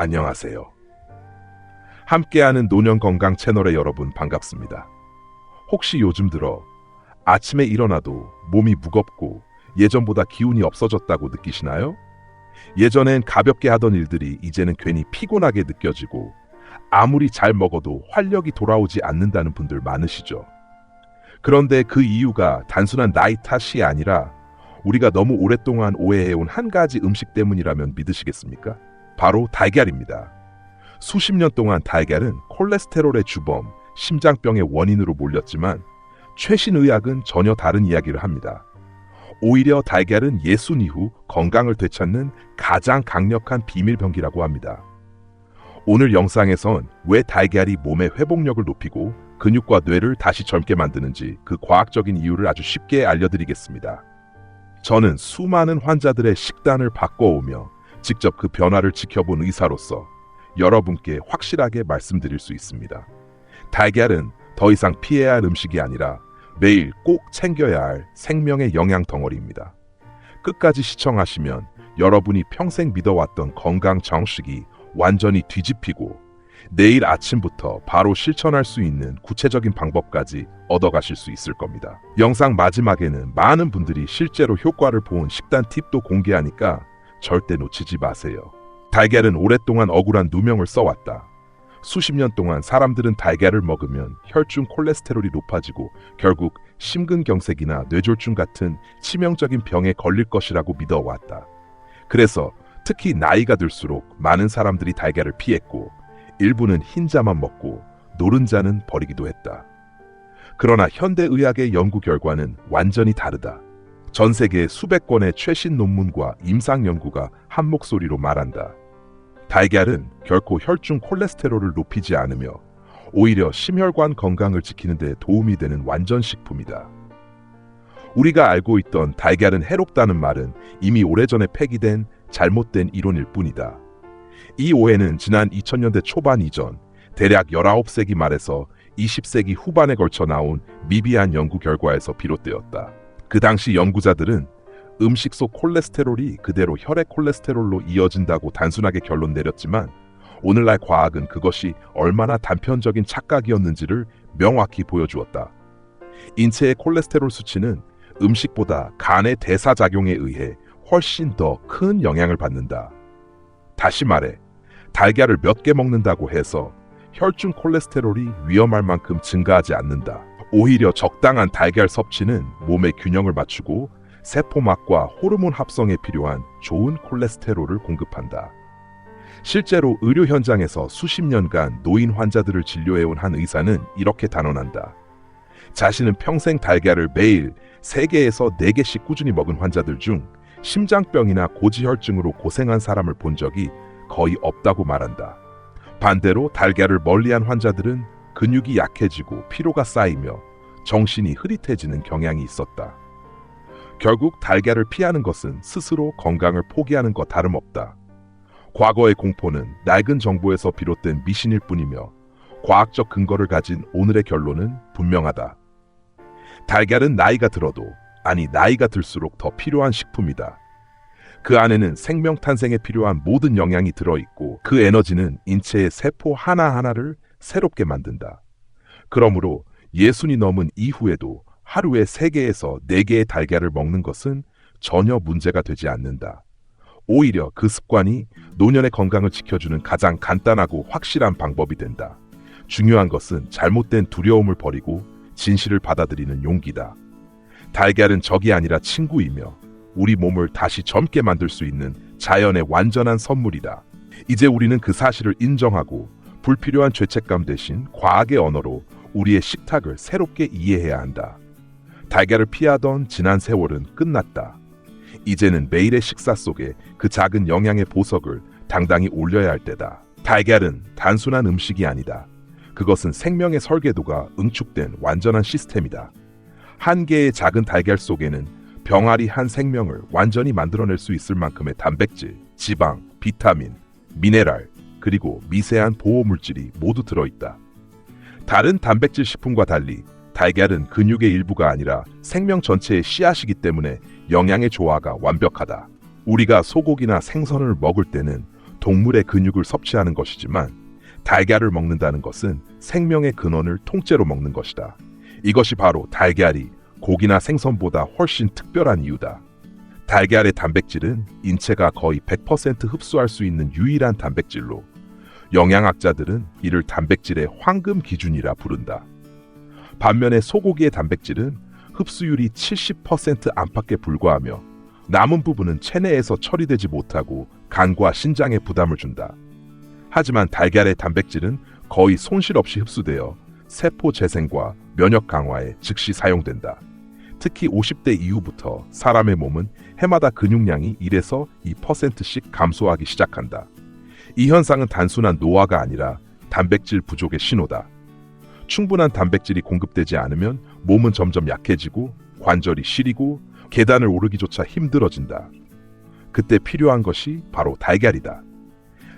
안녕하세요. 함께하는 노년건강 채널의 여러분 반갑습니다. 혹시 요즘 들어 아침에 일어나도 몸이 무겁고 예전보다 기운이 없어졌다고 느끼시나요? 예전엔 가볍게 하던 일들이 이제는 괜히 피곤하게 느껴지고 아무리 잘 먹어도 활력이 돌아오지 않는다는 분들 많으시죠? 그런데 그 이유가 단순한 나이 탓이 아니라 우리가 너무 오랫동안 오해해온 한 가지 음식 때문이라면 믿으시겠습니까? 바로 달걀입니다. 수십 년 동안 달걀은 콜레스테롤의 주범, 심장병의 원인으로 몰렸지만 최신 의학은 전혀 다른 이야기를 합니다. 오히려 달걀은 예순 이후 건강을 되찾는 가장 강력한 비밀병기라고 합니다. 오늘 영상에선 왜 달걀이 몸의 회복력을 높이고 근육과 뇌를 다시 젊게 만드는지 그 과학적인 이유를 아주 쉽게 알려드리겠습니다. 저는 수많은 환자들의 식단을 바꿔오며 직접 그 변화를 지켜본 의사로서 여러분께 확실하게 말씀드릴 수 있습니다. 달걀은 더 이상 피해야 할 음식이 아니라 매일 꼭 챙겨야 할 생명의 영양 덩어리입니다. 끝까지 시청하시면 여러분이 평생 믿어왔던 건강 정식이 완전히 뒤집히고 내일 아침부터 바로 실천할 수 있는 구체적인 방법까지 얻어가실 수 있을 겁니다. 영상 마지막에는 많은 분들이 실제로 효과를 본 식단 팁도 공개하니까 절대 놓치지 마세요. 달걀은 오랫동안 억울한 누명을 써왔다. 수십 년 동안 사람들은 달걀을 먹으면 혈중 콜레스테롤이 높아지고 결국 심근경색이나 뇌졸중 같은 치명적인 병에 걸릴 것이라고 믿어왔다. 그래서 특히 나이가 들수록 많은 사람들이 달걀을 피했고 일부는 흰자만 먹고 노른자는 버리기도 했다. 그러나 현대의학의 연구 결과는 완전히 다르다. 전 세계 수백 건의 최신 논문과 임상 연구가 한 목소리로 말한다. 달걀은 결코 혈중 콜레스테롤을 높이지 않으며 오히려 심혈관 건강을 지키는 데 도움이 되는 완전 식품이다. 우리가 알고 있던 달걀은 해롭다는 말은 이미 오래전에 폐기된 잘못된 이론일 뿐이다. 이 오해는 지난 2000년대 초반 이전, 대략 19세기 말에서 20세기 후반에 걸쳐 나온 미비한 연구 결과에서 비롯되었다. 그 당시 연구자들은 음식 속 콜레스테롤이 그대로 혈액 콜레스테롤로 이어진다고 단순하게 결론 내렸지만 오늘날 과학은 그것이 얼마나 단편적인 착각이었는지를 명확히 보여주었다. 인체의 콜레스테롤 수치는 음식보다 간의 대사작용에 의해 훨씬 더 큰 영향을 받는다. 다시 말해, 달걀을 몇 개 먹는다고 해서 혈중 콜레스테롤이 위험할 만큼 증가하지 않는다. 오히려 적당한 달걀 섭취는 몸의 균형을 맞추고 세포막과 호르몬 합성에 필요한 좋은 콜레스테롤을 공급한다. 실제로 의료 현장에서 수십 년간 노인 환자들을 진료해온 한 의사는 이렇게 단언한다. 자신은 평생 달걀을 매일 3개에서 4개씩 꾸준히 먹은 환자들 중 심장병이나 고지혈증으로 고생한 사람을 본 적이 거의 없다고 말한다. 반대로 달걀을 멀리한 환자들은 근육이 약해지고 피로가 쌓이며 정신이 흐릿해지는 경향이 있었다. 결국 달걀을 피하는 것은 스스로 건강을 포기하는 것 다름없다. 과거의 공포는 낡은 정보에서 비롯된 미신일 뿐이며 과학적 근거를 가진 오늘의 결론은 분명하다. 달걀은 나이가 들어도, 아니 나이가 들수록 더 필요한 식품이다. 그 안에는 생명 탄생에 필요한 모든 영양이 들어있고 그 에너지는 인체의 세포 하나하나를 새롭게 만든다. 그러므로 예순이 넘은 이후에도 하루에 3개에서 4개의 달걀을 먹는 것은 전혀 문제가 되지 않는다. 오히려 그 습관이 노년의 건강을 지켜주는 가장 간단하고 확실한 방법이 된다. 중요한 것은 잘못된 두려움을 버리고 진실을 받아들이는 용기다. 달걀은 적이 아니라 친구이며 우리 몸을 다시 젊게 만들 수 있는 자연의 완전한 선물이다. 이제 우리는 그 사실을 인정하고 불필요한 죄책감 대신 과학의 언어로 우리의 식탁을 새롭게 이해해야 한다. 달걀을 피하던 지난 세월은 끝났다. 이제는 매일의 식사 속에 그 작은 영양의 보석을 당당히 올려야 할 때다. 달걀은 단순한 음식이 아니다. 그것은 생명의 설계도가 응축된 완전한 시스템이다. 한 개의 작은 달걀 속에는 병아리 한 생명을 완전히 만들어낼 수 있을 만큼의 단백질, 지방, 비타민, 미네랄, 그리고 미세한 보호물질이 모두 들어있다. 다른 단백질 식품과 달리 달걀은 근육의 일부가 아니라 생명 전체의 씨앗이기 때문에 영양의 조화가 완벽하다. 우리가 소고기나 생선을 먹을 때는 동물의 근육을 섭취하는 것이지만 달걀을 먹는다는 것은 생명의 근원을 통째로 먹는 것이다. 이것이 바로 달걀이 고기나 생선보다 훨씬 특별한 이유다. 달걀의 단백질은 인체가 거의 100% 흡수할 수 있는 유일한 단백질로 영양학자들은 이를 단백질의 황금 기준이라 부른다. 반면에 소고기의 단백질은 흡수율이 70% 안팎에 불과하며 남은 부분은 체내에서 처리되지 못하고 간과 신장에 부담을 준다. 하지만 달걀의 단백질은 거의 손실 없이 흡수되어 세포 재생과 면역 강화에 즉시 사용된다. 특히 50대 이후부터 사람의 몸은 해마다 근육량이 1에서 2%씩 감소하기 시작한다. 이 현상은 단순한 노화가 아니라 단백질 부족의 신호다. 충분한 단백질이 공급되지 않으면 몸은 점점 약해지고 관절이 시리고 계단을 오르기조차 힘들어진다. 그때 필요한 것이 바로 달걀이다.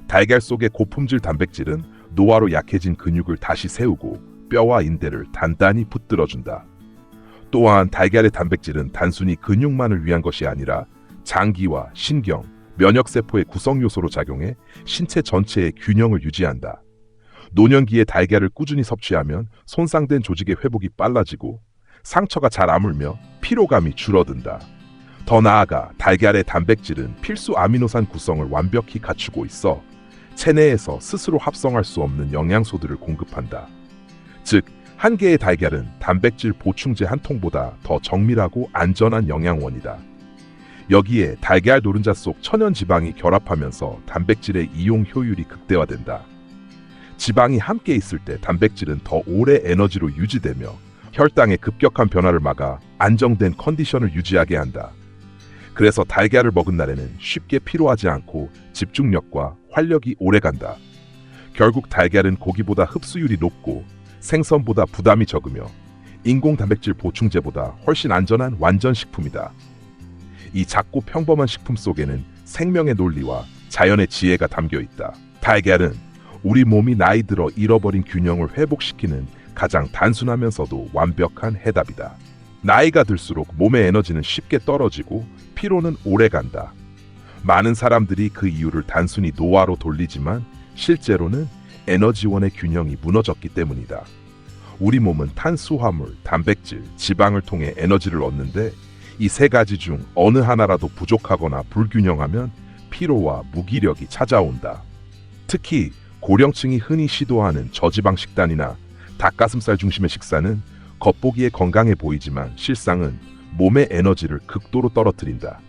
달걀 속의 고품질 단백질은 노화로 약해진 근육을 다시 세우고 뼈와 인대를 단단히 붙들어준다. 또한 달걀의 단백질은 단순히 근육만을 위한 것이 아니라 장기와 신경, 면역세포의 구성요소로 작용해 신체 전체의 균형을 유지한다. 노년기에 달걀을 꾸준히 섭취하면 손상된 조직의 회복이 빨라지고 상처가 잘 아물며 피로감이 줄어든다. 더 나아가 달걀의 단백질은 필수 아미노산 구성을 완벽히 갖추고 있어 체내에서 스스로 합성할 수 없는 영양소들을 공급한다. 즉, 한 개의 달걀은 단백질 보충제 한 통보다 더 정밀하고 안전한 영양원이다. 여기에 달걀 노른자 속 천연 지방이 결합하면서 단백질의 이용 효율이 극대화된다. 지방이 함께 있을 때 단백질은 더 오래 에너지로 유지되며 혈당의 급격한 변화를 막아 안정된 컨디션을 유지하게 한다. 그래서 달걀을 먹은 날에는 쉽게 피로하지 않고 집중력과 활력이 오래간다. 결국 달걀은 고기보다 흡수율이 높고 생선보다 부담이 적으며 인공 단백질 보충제보다 훨씬 안전한 완전 식품이다. 이 작고 평범한 식품 속에는 생명의 논리와 자연의 지혜가 담겨 있다. 달걀은 우리 몸이 나이 들어 잃어버린 균형을 회복시키는 가장 단순하면서도 완벽한 해답이다. 나이가 들수록 몸의 에너지는 쉽게 떨어지고 피로는 오래 간다. 많은 사람들이 그 이유를 단순히 노화로 돌리지만 실제로는 에너지원의 균형이 무너졌기 때문이다. 우리 몸은 탄수화물, 단백질, 지방을 통해 에너지를 얻는데 이 세 가지 중 어느 하나라도 부족하거나 불균형하면 피로와 무기력이 찾아온다. 특히 고령층이 흔히 시도하는 저지방 식단이나 닭가슴살 중심의 식사는 겉보기에 건강해 보이지만 실상은 몸의 에너지를 극도로 떨어뜨린다.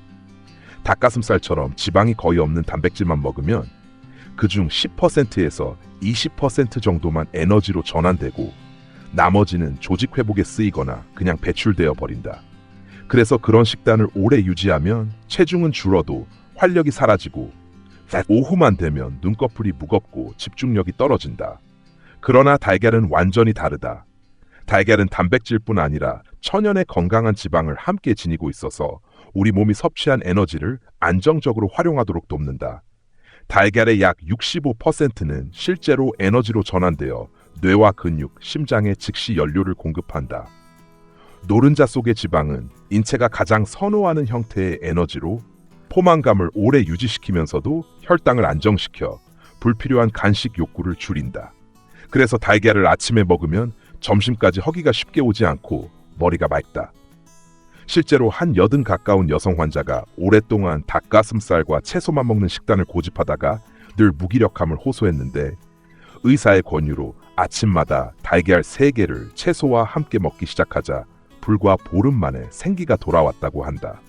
닭가슴살처럼 지방이 거의 없는 단백질만 먹으면 그중 10%에서 20% 정도만 에너지로 전환되고 나머지는 조직 회복에 쓰이거나 그냥 배출되어 버린다. 그래서 그런 식단을 오래 유지하면 체중은 줄어도 활력이 사라지고 오후만 되면 눈꺼풀이 무겁고 집중력이 떨어진다. 그러나 달걀은 완전히 다르다. 달걀은 단백질뿐 아니라 천연의 건강한 지방을 함께 지니고 있어서 우리 몸이 섭취한 에너지를 안정적으로 활용하도록 돕는다. 달걀의 약 65%는 실제로 에너지로 전환되어 뇌와 근육, 심장에 즉시 연료를 공급한다. 노른자 속의 지방은 인체가 가장 선호하는 형태의 에너지로 포만감을 오래 유지시키면서도 혈당을 안정시켜 불필요한 간식 욕구를 줄인다. 그래서 달걀을 아침에 먹으면 점심까지 허기가 쉽게 오지 않고 머리가 맑다. 실제로 한 80 가까운 여성 환자가 오랫동안 닭가슴살과 채소만 먹는 식단을 고집하다가 늘 무기력함을 호소했는데 의사의 권유로 아침마다 달걀 3개를 채소와 함께 먹기 시작하자 불과 보름 만에 생기가 돌아왔다고 한다.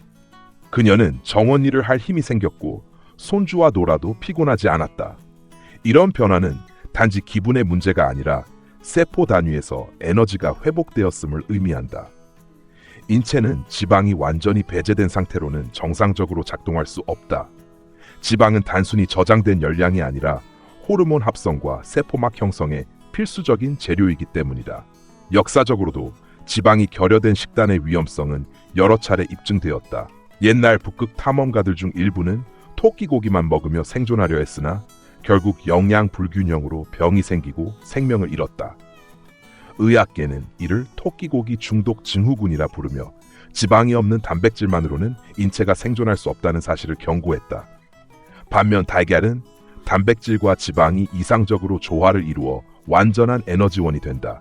그녀는 정원 일을 할 힘이 생겼고 손주와 놀아도 피곤하지 않았다. 이런 변화는 단지 기분의 문제가 아니라 세포 단위에서 에너지가 회복되었음을 의미한다. 인체는 지방이 완전히 배제된 상태로는 정상적으로 작동할 수 없다. 지방은 단순히 저장된 열량이 아니라 호르몬 합성과 세포막 형성의 필수적인 재료이기 때문이다. 역사적으로도 지방이 결여된 식단의 위험성은 여러 차례 입증되었다. 옛날 북극 탐험가들 중 일부는 토끼고기만 먹으며 생존하려 했으나 결국 영양 불균형으로 병이 생기고 생명을 잃었다. 의학계는 이를 토끼고기 중독 증후군이라 부르며 지방이 없는 단백질만으로는 인체가 생존할 수 없다는 사실을 경고했다. 반면 달걀은 단백질과 지방이 이상적으로 조화를 이루어 완전한 에너지원이 된다.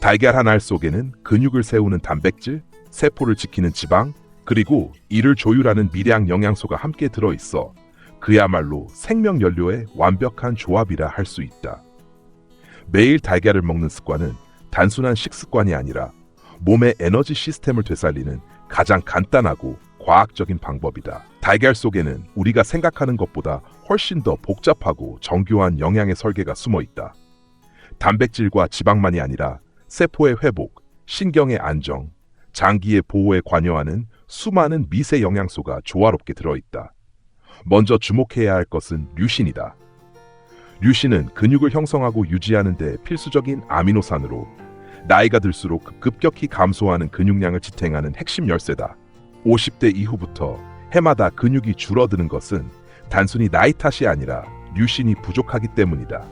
달걀 한 알 속에는 근육을 세우는 단백질, 세포를 지키는 지방, 그리고 이를 조율하는 미량 영양소가 함께 들어있어 그야말로 생명 연료의 완벽한 조합이라 할 수 있다. 매일 달걀을 먹는 습관은 단순한 식습관이 아니라 몸의 에너지 시스템을 되살리는 가장 간단하고 과학적인 방법이다. 달걀 속에는 우리가 생각하는 것보다 훨씬 더 복잡하고 정교한 영양의 설계가 숨어 있다. 단백질과 지방만이 아니라 세포의 회복, 신경의 안정, 장기의 보호에 관여하는 수많은 미세 영양소가 조화롭게 들어있다. 먼저 주목해야 할 것은 류신이다. 류신은 근육을 형성하고 유지하는 데 필수적인 아미노산으로 나이가 들수록 급격히 감소하는 근육량을 지탱하는 핵심 열쇠다. 50대 이후부터 해마다 근육이 줄어드는 것은 단순히 나이 탓이 아니라 류신이 부족하기 때문이다.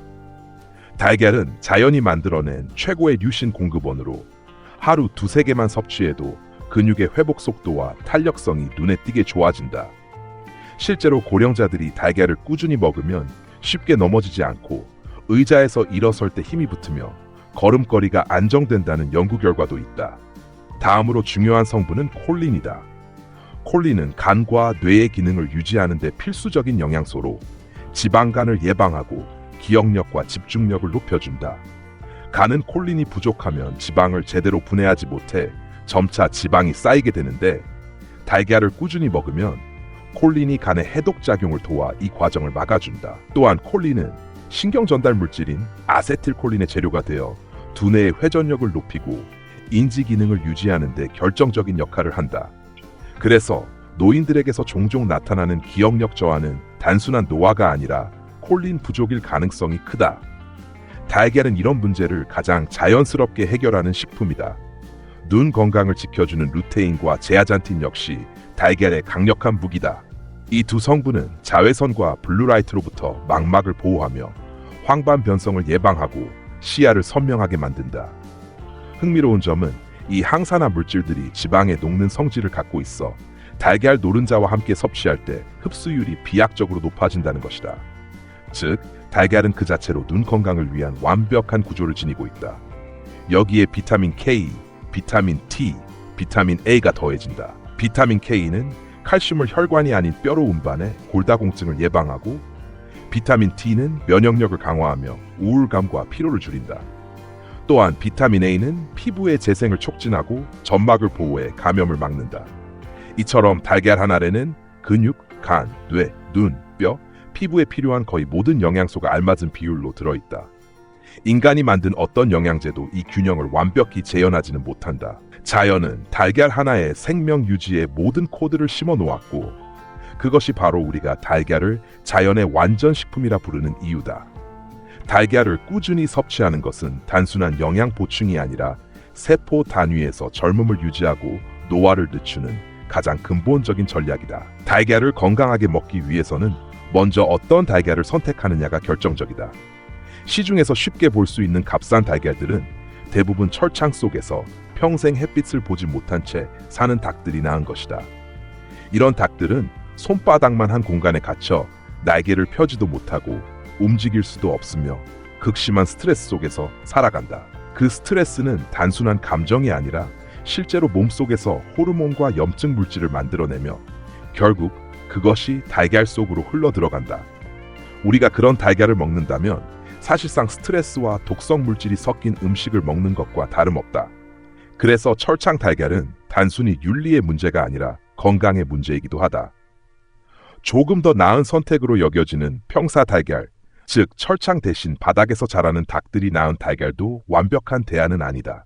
달걀은 자연이 만들어낸 최고의 류신 공급원으로 하루 2~3개만 섭취해도 근육의 회복 속도와 탄력성이 눈에 띄게 좋아진다. 실제로 고령자들이 달걀을 꾸준히 먹으면 쉽게 넘어지지 않고 의자에서 일어설 때 힘이 붙으며 걸음걸이가 안정된다는 연구 결과도 있다. 다음으로 중요한 성분은 콜린이다. 콜린은 간과 뇌의 기능을 유지하는 데 필수적인 영양소로 지방간을 예방하고 기억력과 집중력을 높여준다. 간은 콜린이 부족하면 지방을 제대로 분해하지 못해 점차 지방이 쌓이게 되는데 달걀을 꾸준히 먹으면 콜린이 간의 해독작용을 도와 이 과정을 막아준다. 또한 콜린은 신경 전달 물질인 아세틸콜린의 재료가 되어 두뇌의 회전력을 높이고 인지 기능을 유지하는 데 결정적인 역할을 한다. 그래서 노인들에게서 종종 나타나는 기억력 저하는 단순한 노화가 아니라 콜린 부족일 가능성이 크다. 달걀은 이런 문제를 가장 자연스럽게 해결하는 식품이다. 눈 건강을 지켜주는 루테인과 제아잔틴 역시 달걀의 강력한 무기다. 이 두 성분은 자외선과 블루라이트로부터 망막을 보호하며 황반 변성을 예방하고 시야를 선명하게 만든다. 흥미로운 점은 이 항산화 물질들이 지방에 녹는 성질을 갖고 있어 달걀 노른자와 함께 섭취할 때 흡수율이 비약적으로 높아진다는 것이다. 즉, 달걀은 그 자체로 눈 건강을 위한 완벽한 구조를 지니고 있다. 여기에 비타민 K, 비타민 T, 비타민 A가 더해진다. 비타민 K는 칼슘을 혈관이 아닌 뼈로 운반해 골다공증을 예방하고, 비타민 T는 면역력을 강화하며 우울감과 피로를 줄인다. 또한 비타민 A는 피부의 재생을 촉진하고 점막을 보호해 감염을 막는다. 이처럼 달걀 한 알에는 근육, 간, 뇌, 눈, 뼈, 피부에 필요한 거의 모든 영양소가 알맞은 비율로 들어있다. 인간이 만든 어떤 영양제도 이 균형을 완벽히 재현하지는 못한다. 자연은 달걀 하나에 생명 유지의 모든 코드를 심어 놓았고, 그것이 바로 우리가 달걀을 자연의 완전 식품이라 부르는 이유다. 달걀을 꾸준히 섭취하는 것은 단순한 영양 보충이 아니라 세포 단위에서 젊음을 유지하고 노화를 늦추는 가장 근본적인 전략이다. 달걀을 건강하게 먹기 위해서는 먼저 어떤 달걀을 선택하느냐가 결정적이다. 시중에서 쉽게 볼 수 있는 값싼 달걀들은 대부분 철창 속에서 평생 햇빛을 보지 못한 채 사는 닭들이 낳은 것이다. 이런 닭들은 손바닥만 한 공간에 갇혀 날개를 펴지도 못하고 움직일 수도 없으며 극심한 스트레스 속에서 살아간다. 그 스트레스는 단순한 감정이 아니라 실제로 몸속에서 호르몬과 염증 물질을 만들어내며 결국 그것이 달걀 속으로 흘러들어간다. 우리가 그런 달걀을 먹는다면 사실상 스트레스와 독성 물질이 섞인 음식을 먹는 것과 다름없다. 그래서 철창 달걀은 단순히 윤리의 문제가 아니라 건강의 문제이기도 하다. 조금 더 나은 선택으로 여겨지는 평사 달걀, 즉 철창 대신 바닥에서 자라는 닭들이 낳은 달걀도 완벽한 대안은 아니다.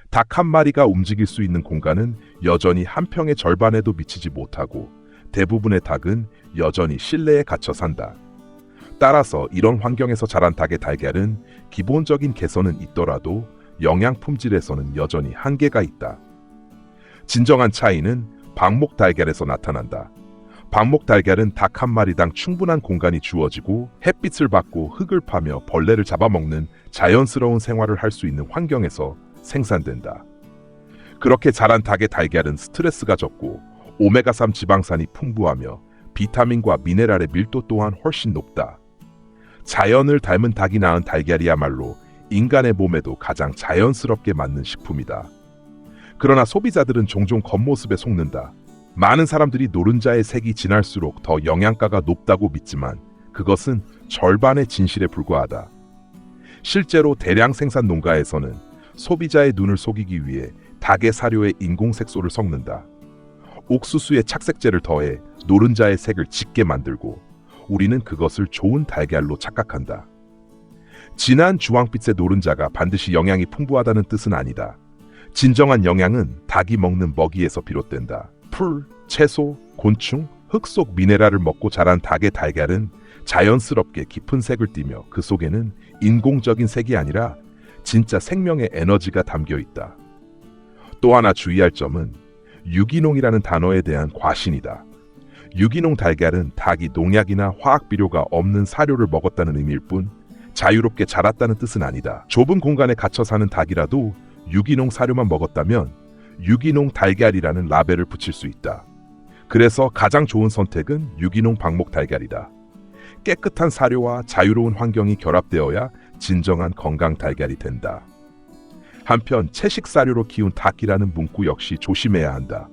닭 한 마리가 움직일 수 있는 공간은 여전히 한 평의 절반에도 미치지 못하고 대부분의 닭은 여전히 실내에 갇혀 산다. 따라서 이런 환경에서 자란 닭의 달걀은 기본적인 개선은 있더라도 영양 품질에서는 여전히 한계가 있다. 진정한 차이는 방목 달걀에서 나타난다. 방목 달걀은 닭 한 마리당 충분한 공간이 주어지고 햇빛을 받고 흙을 파며 벌레를 잡아먹는 자연스러운 생활을 할 수 있는 환경에서 생산된다. 그렇게 자란 닭의 달걀은 스트레스가 적고 오메가3 지방산이 풍부하며 비타민과 미네랄의 밀도 또한 훨씬 높다. 자연을 닮은 닭이 낳은 달걀이야말로 인간의 몸에도 가장 자연스럽게 맞는 식품이다. 그러나 소비자들은 종종 겉모습에 속는다. 많은 사람들이 노른자의 색이 진할수록 더 영양가가 높다고 믿지만 그것은 절반의 진실에 불과하다. 실제로 대량 생산 농가에서는 소비자의 눈을 속이기 위해 닭의 사료에 인공색소를 섞는다. 옥수수에 착색제를 더해 노른자의 색을 짙게 만들고 우리는 그것을 좋은 달걀로 착각한다. 진한 주황빛의 노른자가 반드시 영양이 풍부하다는 뜻은 아니다. 진정한 영양은 닭이 먹는 먹이에서 비롯된다. 풀, 채소, 곤충, 흙 속 미네랄을 먹고 자란 닭의 달걀은 자연스럽게 깊은 색을 띠며 그 속에는 인공적인 색이 아니라 진짜 생명의 에너지가 담겨 있다. 또 하나 주의할 점은 유기농이라는 단어에 대한 과신이다. 유기농 달걀은 닭이 농약이나 화학 비료가 없는 사료를 먹었다는 의미일 뿐 자유롭게 자랐다는 뜻은 아니다. 좁은 공간에 갇혀 사는 닭이라도 유기농 사료만 먹었다면 유기농 달걀이라는 라벨을 붙일 수 있다. 그래서 가장 좋은 선택은 유기농 방목 달걀이다. 깨끗한 사료와 자유로운 환경이 결합되어야 진정한 건강 달걀이 된다. 한편 채식 사료로 키운 닭이라는 문구 역시 조심해야 한다.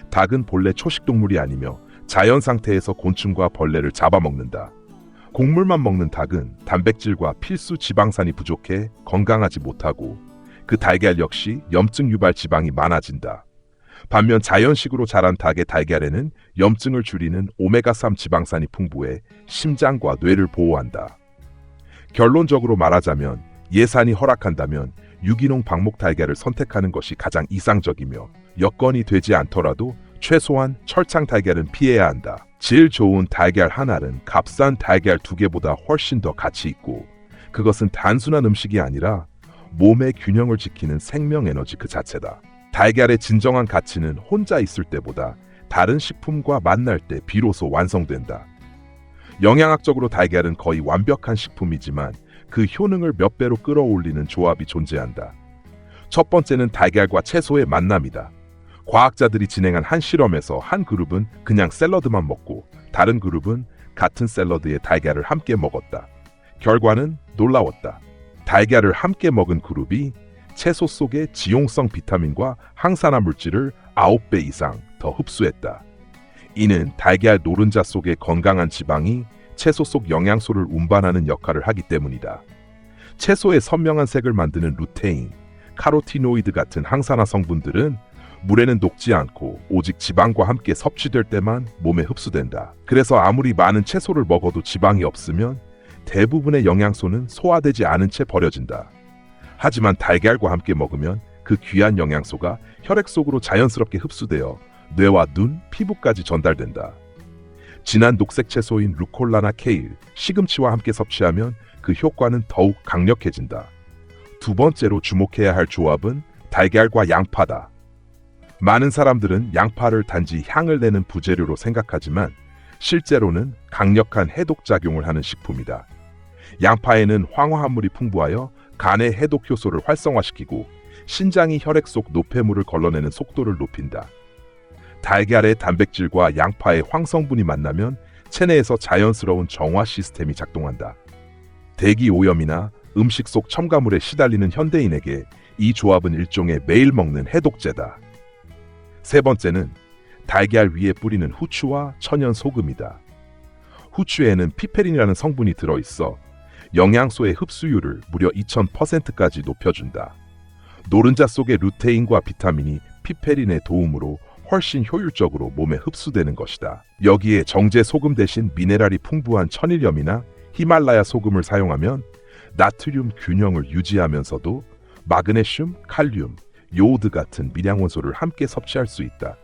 닭은 본래 초식 동물이 아니며 자연 상태에서 곤충과 벌레를 잡아먹는다. 곡물만 먹는 닭은 단백질과 필수 지방산이 부족해 건강하지 못하고 그 달걀 역시 염증 유발 지방이 많아진다. 반면 자연식으로 자란 닭의 달걀에는 염증을 줄이는 오메가3 지방산이 풍부해 심장과 뇌를 보호한다. 결론적으로 말하자면 예산이 허락한다면 유기농 방목 달걀을 선택하는 것이 가장 이상적이며 여건이 되지 않더라도 최소한 철창 달걀은 피해야 한다. 질 좋은 달걀 한 알은 값싼 달걀 2개보다 훨씬 더 가치 있고 그것은 단순한 음식이 아니라 몸의 균형을 지키는 생명 에너지 그 자체다. 달걀의 진정한 가치는 혼자 있을 때보다 다른 식품과 만날 때 비로소 완성된다. 영양학적으로 달걀은 거의 완벽한 식품이지만 그 효능을 몇 배로 끌어올리는 조합이 존재한다. 첫 번째는 달걀과 채소의 만남이다. 과학자들이 진행한 한 실험에서 한 그룹은 그냥 샐러드만 먹고 다른 그룹은 같은 샐러드에 달걀을 함께 먹었다. 결과는 놀라웠다. 달걀을 함께 먹은 그룹이 채소 속의 지용성 비타민과 항산화 물질을 9배 이상 더 흡수했다. 이는 달걀 노른자 속의 건강한 지방이 채소 속 영양소를 운반하는 역할을 하기 때문이다. 채소의 선명한 색을 만드는 루테인, 카로티노이드 같은 항산화 성분들은 물에는 녹지 않고 오직 지방과 함께 섭취될 때만 몸에 흡수된다. 그래서 아무리 많은 채소를 먹어도 지방이 없으면 대부분의 영양소는 소화되지 않은 채 버려진다. 하지만 달걀과 함께 먹으면 그 귀한 영양소가 혈액 속으로 자연스럽게 흡수되어 뇌와 눈, 피부까지 전달된다. 진한 녹색 채소인 루콜라나 케일, 시금치와 함께 섭취하면 그 효과는 더욱 강력해진다. 두 번째로 주목해야 할 조합은 달걀과 양파다. 많은 사람들은 양파를 단지 향을 내는 부재료로 생각하지만 실제로는 강력한 해독작용을 하는 식품이다. 양파에는 황화합물이 풍부하여 간의 해독 효소를 활성화시키고 신장이 혈액 속 노폐물을 걸러내는 속도를 높인다. 달걀의 단백질과 양파의 황성분이 만나면 체내에서 자연스러운 정화 시스템이 작동한다. 대기 오염이나 음식 속 첨가물에 시달리는 현대인에게 이 조합은 일종의 매일 먹는 해독제다. 세 번째는 달걀 위에 뿌리는 후추와 천연 소금이다. 후추에는 피페린이라는 성분이 들어있어 영양소의 흡수율을 무려 2000%까지 높여준다. 노른자 속의 루테인과 비타민이 피페린의 도움으로 훨씬 효율적으로 몸에 흡수되는 것이다. 여기에 정제 소금 대신 미네랄이 풍부한 천일염이나 히말라야 소금을 사용하면 나트륨 균형을 유지하면서도 마그네슘, 칼륨, 요오드 같은 미량원소를 함께 섭취할 수 있다.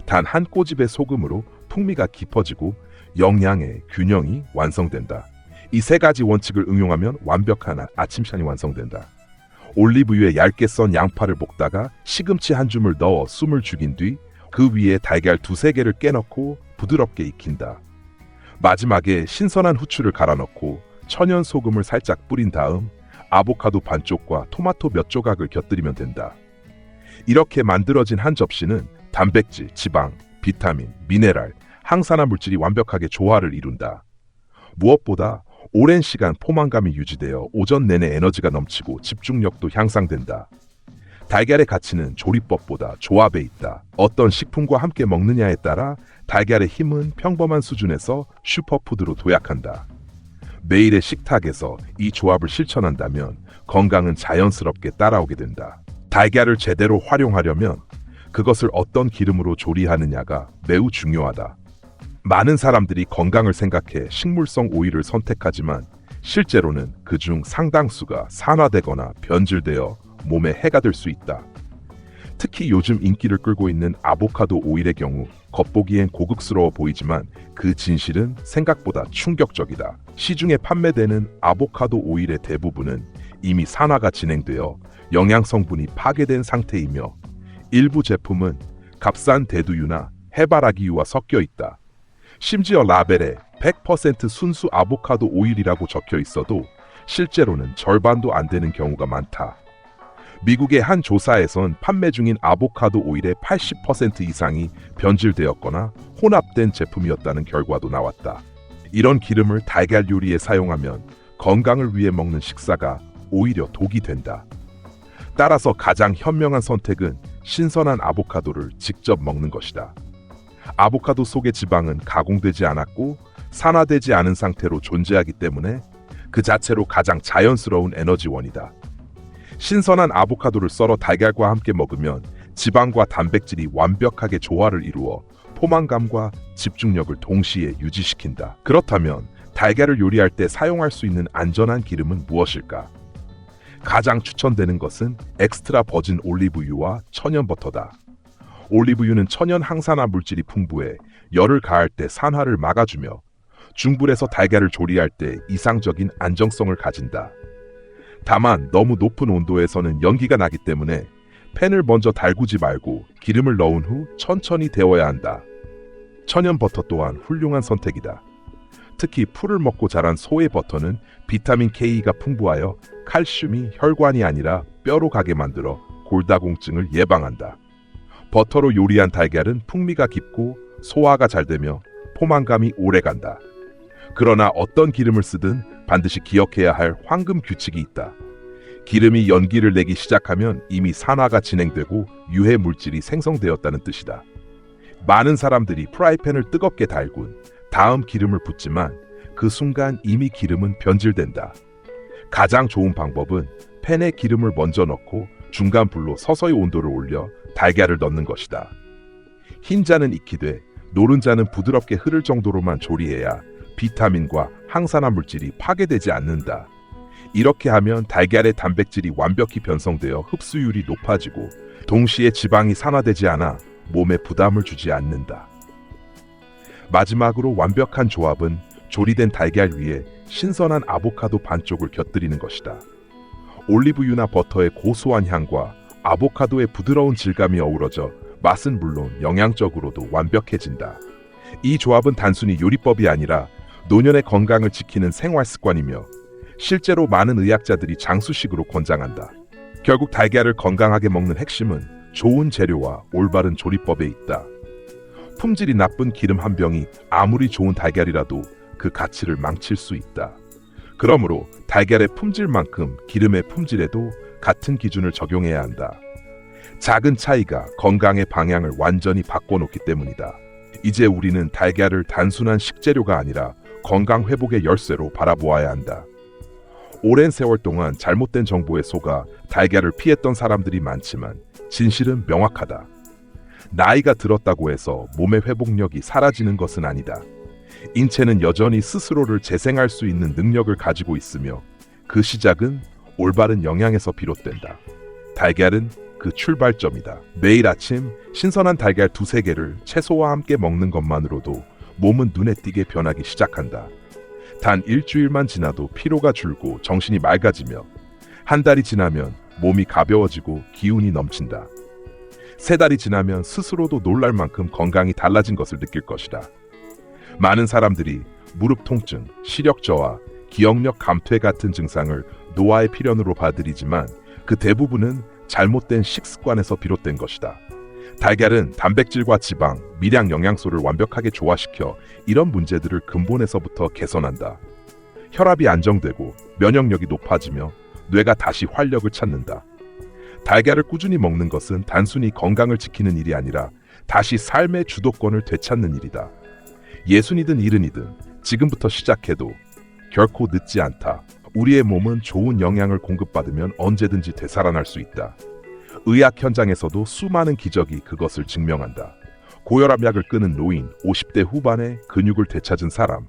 단 한 꼬집의 소금으로 풍미가 깊어지고 영양의 균형이 완성된다. 이 세 가지 원칙을 응용하면 완벽한 아침찬이 완성된다. 올리브유에 얇게 썬 양파를 볶다가 시금치 한 줌을 넣어 숨을 죽인 뒤 그 위에 달걀 2-3개를 깨넣고 부드럽게 익힌다. 마지막에 신선한 후추를 갈아 넣고 천연 소금을 살짝 뿌린 다음 아보카도 반쪽과 토마토 몇 조각을 곁들이면 된다. 이렇게 만들어진 한 접시는 단백질, 지방, 비타민, 미네랄, 항산화 물질이 완벽하게 조화를 이룬다. 무엇보다 오랜 시간 포만감이 유지되어 오전 내내 에너지가 넘치고 집중력도 향상된다. 달걀의 가치는 조리법보다 조합에 있다. 어떤 식품과 함께 먹느냐에 따라 달걀의 힘은 평범한 수준에서 슈퍼푸드로 도약한다. 매일의 식탁에서 이 조합을 실천한다면 건강은 자연스럽게 따라오게 된다. 달걀을 제대로 활용하려면 그것을 어떤 기름으로 조리하느냐가 매우 중요하다. 많은 사람들이 건강을 생각해 식물성 오일을 선택하지만 실제로는 그중 상당수가 산화되거나 변질되어 몸에 해가 될 수 있다. 특히 요즘 인기를 끌고 있는 아보카도 오일의 경우 겉보기엔 고급스러워 보이지만 그 진실은 생각보다 충격적이다. 시중에 판매되는 아보카도 오일의 대부분은 이미 산화가 진행되어 영양 성분이 파괴된 상태이며 일부 제품은 값싼 대두유나 해바라기유와 섞여 있다. 심지어 라벨에 100% 순수 아보카도 오일이라고 적혀 있어도 실제로는 절반도 안 되는 경우가 많다. 미국의 한 조사에선 판매 중인 아보카도 오일의 80% 이상이 변질되었거나 혼합된 제품이었다는 결과도 나왔다. 이런 기름을 달걀 요리에 사용하면 건강을 위해 먹는 식사가 오히려 독이 된다. 따라서 가장 현명한 선택은 신선한 아보카도를 직접 먹는 것이다. 아보카도 속의 지방은 가공되지 않았고 산화되지 않은 상태로 존재하기 때문에 그 자체로 가장 자연스러운 에너지원이다. 신선한 아보카도를 썰어 달걀과 함께 먹으면 지방과 단백질이 완벽하게 조화를 이루어 포만감과 집중력을 동시에 유지시킨다. 그렇다면 달걀을 요리할 때 사용할 수 있는 안전한 기름은 무엇일까? 가장 추천되는 것은 엑스트라 버진 올리브유와 천연 버터다. 올리브유는 천연 항산화 물질이 풍부해 열을 가할 때 산화를 막아주며 중불에서 달걀을 조리할 때 이상적인 안정성을 가진다. 다만 너무 높은 온도에서는 연기가 나기 때문에 팬을 먼저 달구지 말고 기름을 넣은 후 천천히 데워야 한다. 천연 버터 또한 훌륭한 선택이다. 특히 풀을 먹고 자란 소의 버터는 비타민 K가 풍부하여 칼슘이 혈관이 아니라 뼈로 가게 만들어 골다공증을 예방한다. 버터로 요리한 달걀은 풍미가 깊고 소화가 잘 되며 포만감이 오래간다. 그러나 어떤 기름을 쓰든 반드시 기억해야 할 황금 규칙이 있다. 기름이 연기를 내기 시작하면 이미 산화가 진행되고 유해 물질이 생성되었다는 뜻이다. 많은 사람들이 프라이팬을 뜨겁게 달군 다음 기름을 붓지만 그 순간 이미 기름은 변질된다. 가장 좋은 방법은 팬에 기름을 먼저 넣고 중간 불로 서서히 온도를 올려 달걀을 넣는 것이다. 흰자는 익히되 노른자는 부드럽게 흐를 정도로만 조리해야 비타민과 항산화 물질이 파괴되지 않는다. 이렇게 하면 달걀의 단백질이 완벽히 변성되어 흡수율이 높아지고 동시에 지방이 산화되지 않아 몸에 부담을 주지 않는다. 마지막으로 완벽한 조합은 조리된 달걀 위에 신선한 아보카도 반쪽을 곁들이는 것이다. 올리브유나 버터의 고소한 향과 아보카도의 부드러운 질감이 어우러져 맛은 물론 영양적으로도 완벽해진다. 이 조합은 단순히 요리법이 아니라 노년의 건강을 지키는 생활 습관이며 실제로 많은 의학자들이 장수식으로 권장한다. 결국 달걀을 건강하게 먹는 핵심은 좋은 재료와 올바른 조리법에 있다. 품질이 나쁜 기름 한 병이 아무리 좋은 달걀이라도 그 가치를 망칠 수 있다. 그러므로 달걀의 품질만큼 기름의 품질에도 같은 기준을 적용해야 한다. 작은 차이가 건강의 방향을 완전히 바꿔놓기 때문이다. 이제 우리는 달걀을 단순한 식재료가 아니라 건강 회복의 열쇠로 바라보아야 한다. 오랜 세월 동안 잘못된 정보에 속아 달걀을 피했던 사람들이 많지만 진실은 명확하다. 나이가 들었다고 해서 몸의 회복력이 사라지는 것은 아니다. 인체는 여전히 스스로를 재생할 수 있는 능력을 가지고 있으며 그 시작은 올바른 영양에서 비롯된다. 달걀은 그 출발점이다. 매일 아침 신선한 달걀 2-3개를 채소와 함께 먹는 것만으로도 몸은 눈에 띄게 변하기 시작한다. 단 일주일만 지나도 피로가 줄고 정신이 맑아지며 한 달이 지나면 몸이 가벼워지고 기운이 넘친다. 3달이 지나면 스스로도 놀랄 만큼 건강이 달라진 것을 느낄 것이다. 많은 사람들이 무릎 통증, 시력 저하, 기억력 감퇴 같은 증상을 노화의 필연으로 받아들이지만 그 대부분은 잘못된 식습관에서 비롯된 것이다. 달걀은 단백질과 지방, 미량 영양소를 완벽하게 조화시켜 이런 문제들을 근본에서부터 개선한다. 혈압이 안정되고 면역력이 높아지며 뇌가 다시 활력을 찾는다. 달걀을 꾸준히 먹는 것은 단순히 건강을 지키는 일이 아니라 다시 삶의 주도권을 되찾는 일이다. 60이든 70이든 지금부터 시작해도 결코 늦지 않다. 우리의 몸은 좋은 영양을 공급받으면 언제든지 되살아날 수 있다. 의학 현장에서도 수많은 기적이 그것을 증명한다. 고혈압약을 끊은 노인, 50대 후반에 근육을 되찾은 사람,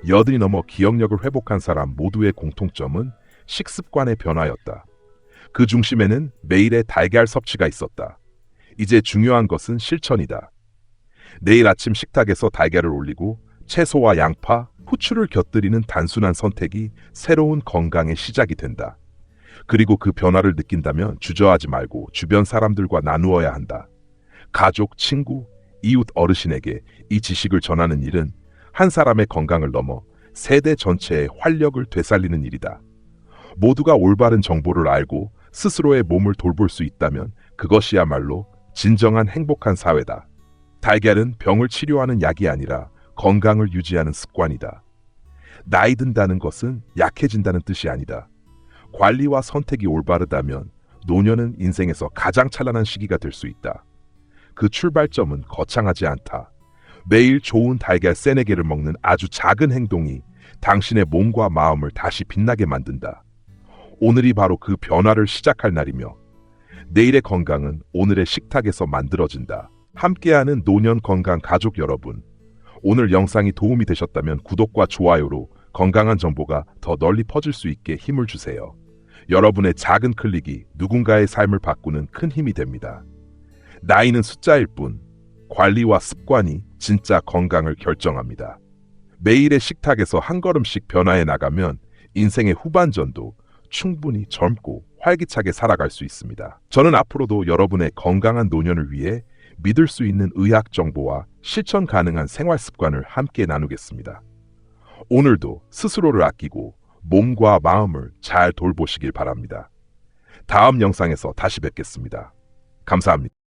80이 넘어 기억력을 회복한 사람 모두의 공통점은 식습관의 변화였다. 그 중심에는 매일의 달걀 섭취가 있었다. 이제 중요한 것은 실천이다. 내일 아침 식탁에서 달걀을 올리고 채소와 양파, 후추를 곁들이는 단순한 선택이 새로운 건강의 시작이 된다. 그리고 그 변화를 느낀다면 주저하지 말고 주변 사람들과 나누어야 한다. 가족, 친구, 이웃 어르신에게 이 지식을 전하는 일은 한 사람의 건강을 넘어 세대 전체의 활력을 되살리는 일이다. 모두가 올바른 정보를 알고 스스로의 몸을 돌볼 수 있다면 그것이야말로 진정한 행복한 사회다. 달걀은 병을 치료하는 약이 아니라 건강을 유지하는 습관이다. 나이 든다는 것은 약해진다는 뜻이 아니다. 관리와 선택이 올바르다면 노년은 인생에서 가장 찬란한 시기가 될 수 있다. 그 출발점은 거창하지 않다. 매일 좋은 달걀 3-4개를 먹는 아주 작은 행동이 당신의 몸과 마음을 다시 빛나게 만든다. 오늘이 바로 그 변화를 시작할 날이며 내일의 건강은 오늘의 식탁에서 만들어진다. 함께하는 노년 건강 가족 여러분, 오늘 영상이 도움이 되셨다면 구독과 좋아요로 건강한 정보가 더 널리 퍼질 수 있게 힘을 주세요. 여러분의 작은 클릭이 누군가의 삶을 바꾸는 큰 힘이 됩니다. 나이는 숫자일 뿐 관리와 습관이 진짜 건강을 결정합니다. 매일의 식탁에서 한 걸음씩 변화해 나가면 인생의 후반전도 충분히 젊고 활기차게 살아갈 수 있습니다. 저는 앞으로도 여러분의 건강한 노년을 위해 믿을 수 있는 의학 정보와 실천 가능한 생활 습관을 함께 나누겠습니다. 오늘도 스스로를 아끼고 몸과 마음을 잘 돌보시길 바랍니다. 다음 영상에서 다시 뵙겠습니다. 감사합니다.